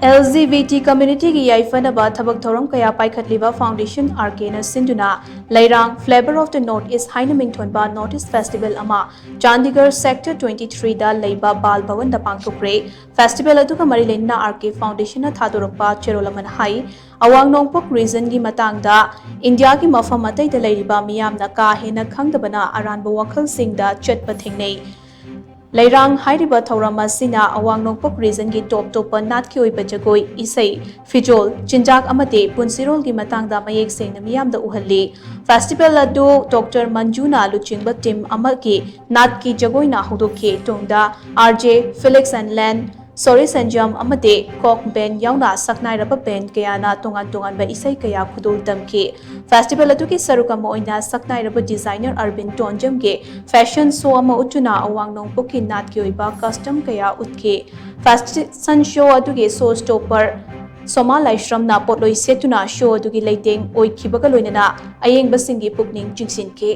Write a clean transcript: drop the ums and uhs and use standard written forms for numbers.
LGBT community की याइफनबा थबक थौरम कया पाइखटलिबा foundation RK न सिंधुना लैरांग flavour of the North East हाइना मिंथोनबा नॉर्थ ईस्ट फेस्टिवल अमा चंडीगढ़ सेक्टर 23 दा लैबा बाल भवन दा पांगथोक्रे फेस्टिवल अदुगा मरी लेना आरके फाउंडेशन न थादोरपा चेरोलमन हाई अवांग नोंगपोक रीजन की मतंगदा इंडिया की मफम अतैदा लैरिबा मियामना का हेना खंगदबना अरानबा वखल सिंगदा चटपा थेंगनै लैरांग हाइरिबा थौरम असिना अवांग नोंगपोक रीजन की टॉप टॉप नाट की ओइबा जगोई इसई फिजोल चिंजाक अमते पुंसिरोल की मतंगदा मयेक सेंगना मियामदा उहल्ली फेस्टिवल अदु डॉक्टर मंजूना लुचिंगबा टीम अमकी नाट की जगोइना हौदोखे तुंगदा आरजे फिलिक्स एंड लैंड सोरी संजम अमते कॉक बेन याउना सकनाइरबा बेन कयाना तोंगान तोंगानबा इसई कया खुदोल तमके फेस्टिवल अदुकी सरुकम ओइना सकनाइरबा डिजाइनर अरविंद टोंजम के फैशन शो अमा उचुना अवांग नोंगपोकी नाट की ओइबा कस्टम कया उतके फैशन शो अदुगे शो स्टॉपर सोमा लाइश्रमना पोटलोई सेतुना शो अदुगी लेटेंग ओइखिबगा लोइनना अयेंगबसिंगी पुकनिंग चिंगसिनके